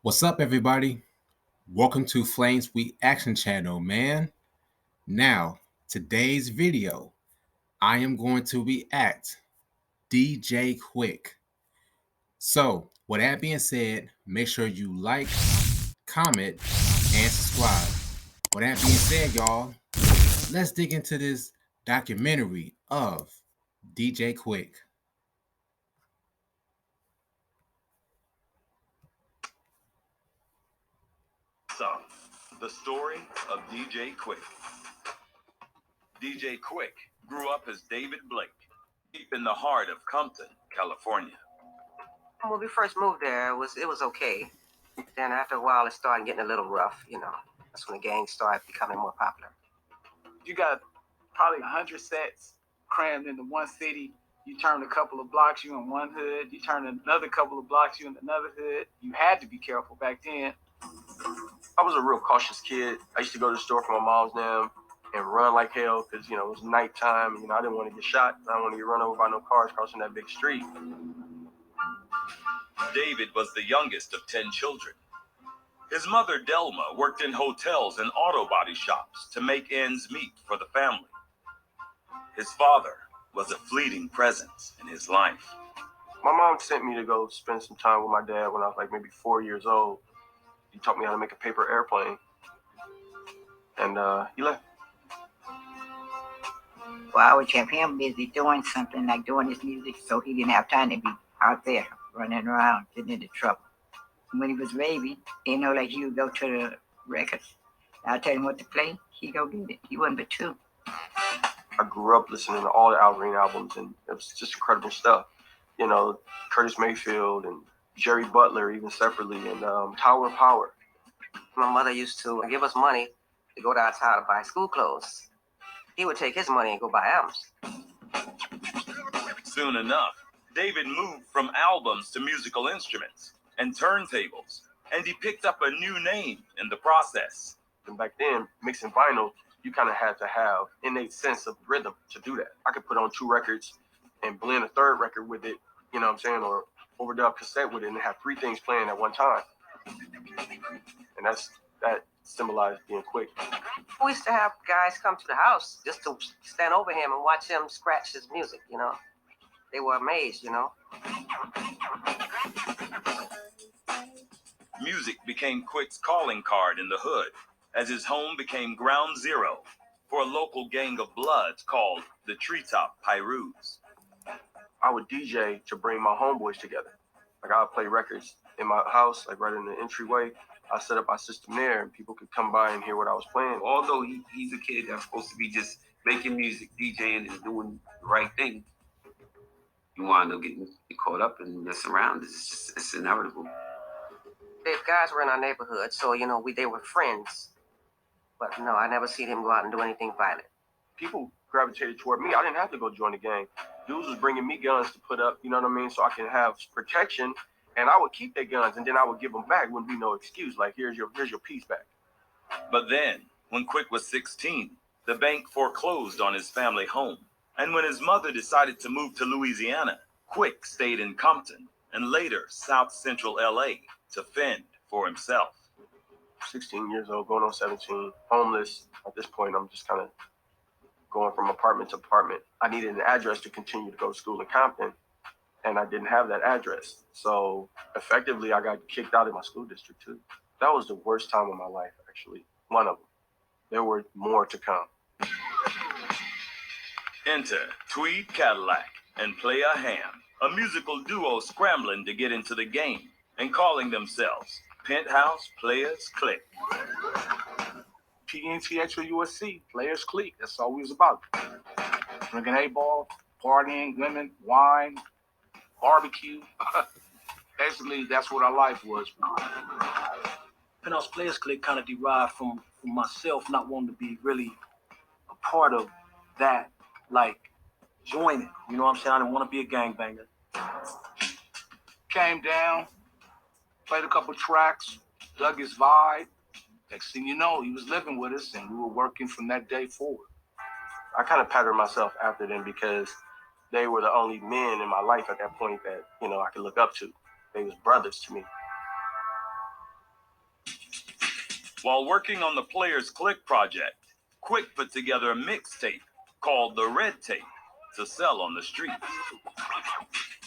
What's up, everybody? Welcome to Flames Week Action Channel, man. Now, today's video, I am going to react DJ Quik. So, with that being said, make sure you like, comment, and subscribe. With that being said, y'all, let's dig into this documentary of DJ Quik. Song, the story of DJ Quik. DJ Quik grew up as David Blake, deep in the heart of Compton, California. When we first moved there, it was okay. Then after a while, it started getting a little rough. That's when the gangs started becoming more popular. You got probably 100 sets crammed into one city. You turn a couple of blocks, you in one hood. You turn another couple of blocks, you in another hood. You had to be careful back then. I was a real cautious kid. I used to go to the store for my mom's them and run like hell because, it was nighttime. And, I didn't want to get shot. I didn't want to get run over by no cars crossing that big street. David was the youngest of 10 children. His mother, Delma, worked in hotels and auto body shops to make ends meet for the family. His father was a fleeting presence in his life. My mom sent me to go spend some time with my dad when I was like maybe 4 years old. He taught me how to make a paper airplane. And he left. Well, I would keep him busy doing something like doing his music, so he didn't have time to be out there running around, getting into trouble. When he was baby, like he would go to the records. I'll tell him what to play, he go get it. He wasn't but 2. I grew up listening to all the Al Green albums, and it was just incredible stuff. Curtis Mayfield and Jerry Butler, even separately, and Tower of Power. My mother used to give us money to go downtown to buy school clothes. He would take his money and go buy albums. Soon enough, David moved from albums to musical instruments and turntables, and he picked up a new name in the process. And back then, mixing vinyl, you kind of had to have innate sense of rhythm to do that. I could put on 2 records and blend a 3rd record with it, or overdub cassette with it and have 3 things playing at one time. And that symbolized being quick. We used to have guys come to the house just to stand over him and watch him scratch his music, They were amazed, Music became Quik's calling card in the hood, as his home became ground zero for a local gang of Bloods called the Treetop Pyrus. I would DJ to bring my homeboys together. Like, I would play records in my house, like right in the entryway. I set up my system there, and people could come by and hear what I was playing. Although he's a kid that's supposed to be just making music, DJing, and doing the right thing, you wind up getting caught up and messing around. It's inevitable. The guys were in our neighborhood, so they were friends. But no, I never seen him go out and do anything violent. People gravitated toward me. I didn't have to go join the gang. Dudes was bringing me guns to put up, so I can have protection. And I would keep their guns, and then I would give them back. Wouldn't be no excuse. Like, here's your piece back. But then, when Quik was 16, the bank foreclosed on his family home. And when his mother decided to move to Louisiana, Quik stayed in Compton and later South Central LA to fend for himself. 16 years old, going on 17, homeless. At this point, I'm just kind of going from apartment to apartment. I needed an address to continue to go to school in Compton, and I didn't have that address. So effectively, I got kicked out of my school district too. That was the worst time of my life, actually. One of them. There were more to come. Enter Tweed Cadillac and Playa Ham, a musical duo scrambling to get into the game and calling themselves Penthouse Players Click. PNTX USC, Players Clique. That's all we was about. Drinking 8-ball, partying, women, wine, barbecue. Basically, that's what our life was. Penthouse Players Clique kind of derived from myself not wanting to be really a part of that, like joining. You know what I'm saying? I didn't want to be a gangbanger. Came down, played a couple tracks, dug his vibe. Next thing you know, he was living with us, and we were working from that day forward. I kind of patterned myself after them because they were the only men in my life at that point that, I could look up to. They was brothers to me. While working on the Players Click project, Quik put together a mixtape called The Red Tape to sell on the streets.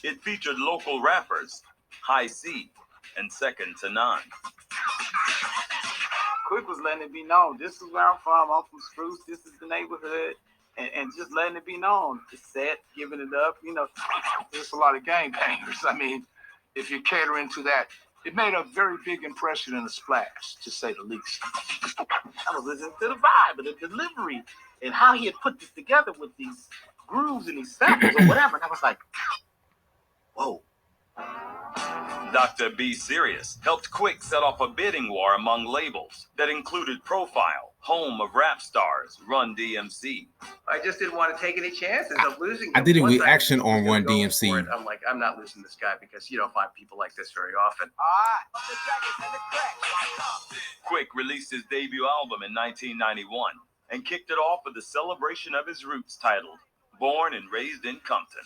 It featured local rappers High C and Second to None. Quik was letting it be known. This is where I'm from. I'm from Spruce. This is the neighborhood. And just letting it be known. The set, giving it up, you know. There's a lot of gangbangers. I mean, if you're catering to that, it made a very big impression and a splash, to say the least. I was listening to the vibe and the delivery and how he had put this together with these grooves and these samples or whatever. And I was like, whoa. Dr. B. Serious helped Quik set off a bidding war among labels that included Profile, home of rap stars, Run DMC. I just didn't want to take any chances of losing him. I did a Once reaction on was Run gonna go DMC. for it, I'm like, I'm not losing this guy because you don't find people like this very often. Quik released his debut album in 1991 and kicked it off with a celebration of his roots titled Born and Raised in Compton.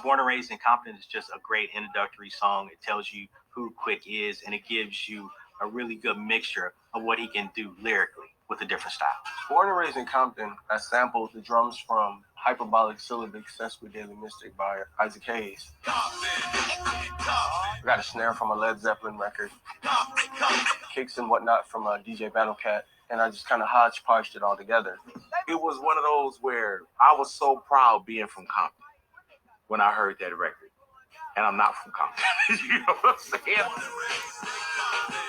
Born and Raised in Compton is just a great introductory song. It tells you who Quik is, and it gives you a really good mixture of what he can do lyrically with a different style. Born and Raised in Compton, I sampled the drums from Hyperbolic Syllabic Sesquidaily Mystic by Isaac Hayes. I got a snare from a Led Zeppelin record, kicks and whatnot from a DJ Battlecat, and I just kind of hodgepodged it all together. It was one of those where I was so proud being from Compton when I heard that record. And I'm not from Compton. You know what I'm saying?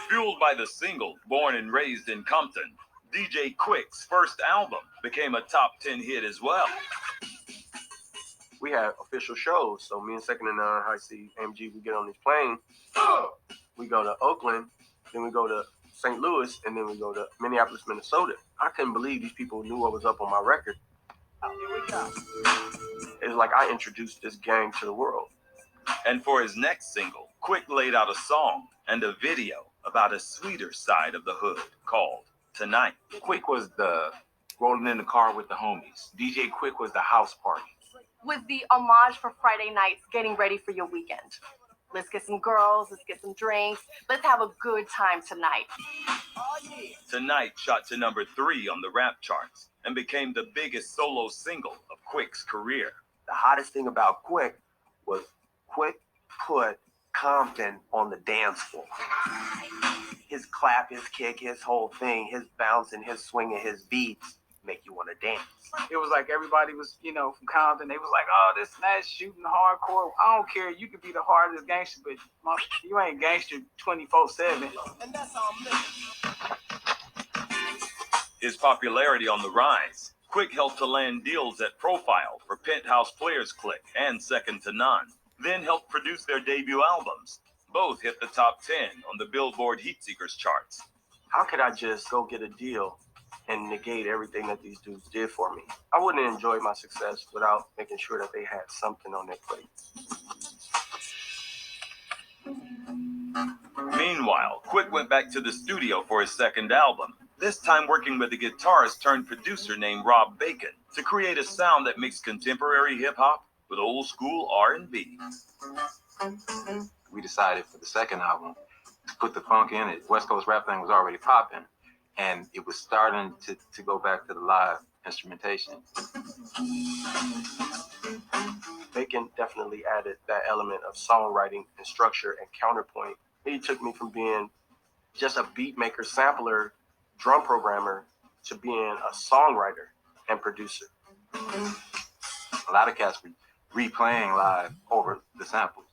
Fueled by the single Born and Raised in Compton, DJ Quik's first album became a top 10 hit as well. We had official shows, so me and Second and None, High C, AMG, we get on this plane. We go to Oakland, then we go to St. Louis, and then we go to Minneapolis, Minnesota. I couldn't believe these people knew what was up on my record. It was like I introduced this gang to the world. And for his next single, Quik laid out a song and a video about a sweeter side of the hood called Tonight. Quik was the rolling in the car with the homies. DJ Quik was the house party. With the homage for Friday nights, getting ready for your weekend. Let's get some girls, let's get some drinks, let's have a good time tonight. Tonight shot to number 3 on the rap charts and became the biggest solo single of Quik's career. The hottest thing about Quik was Quik put Compton on the dance floor. His clap, his kick, his whole thing, his bounce and his swing and his beats make you want to dance. It was like everybody was, you know, from Compton. They was like, oh, this and that, shooting hardcore. I don't care. You could be the hardest gangster, but you ain't gangster 24/7. And that's how I'm living. His popularity on the rise, Quik helped to land deals at Profile for Penthouse Players Click and Second to None, then helped produce their debut albums. Both hit the top 10 on the Billboard Heatseekers charts. How could I just go get a deal and negate everything that these dudes did for me? I wouldn't enjoy my success without making sure that they had something on their plate. Meanwhile, Quik went back to the studio for his second album, this time working with a guitarist turned producer named Rob Bacon to create a sound that mixed contemporary hip-hop with old school R&B. We decided for the second album to put the funk in it. West Coast rap thing was already popping, and it was starting to go back to the live instrumentation. Bacon definitely added that element of songwriting and structure and counterpoint. He took me from being just a beat maker, sampler, drum programmer to being a songwriter and producer. A lot of cats were replaying live over the samples.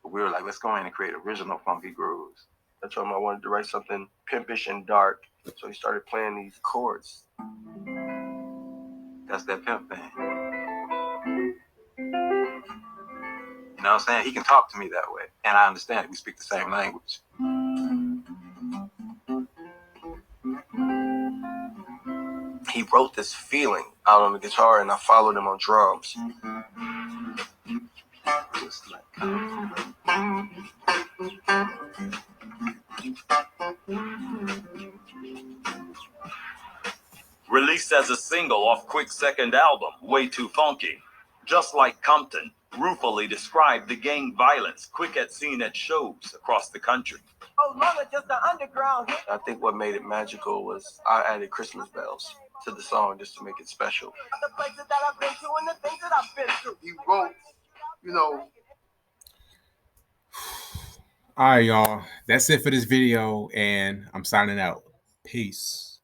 But we were like, let's go in and create original funky grooves. I told him I wanted to write something pimpish and dark. So he started playing these chords. That's that pimp thing. You know what I'm saying? He can talk to me that way. And I understand it. We speak the same language. He wrote this feeling out on the guitar, and I followed him on drums. Released as a single off Quik's second album, Way Too Funky, Just Like Compton ruefully described the gang violence Quik had seen at shows across the country. Oh, Lord, just the underground hit. I think what made it magical was I added Christmas bells to the song just to make it special. The places that I've been to and the things that I've been through. He wrote, you know. All right, y'all. That's it for this video, and I'm signing out. Peace.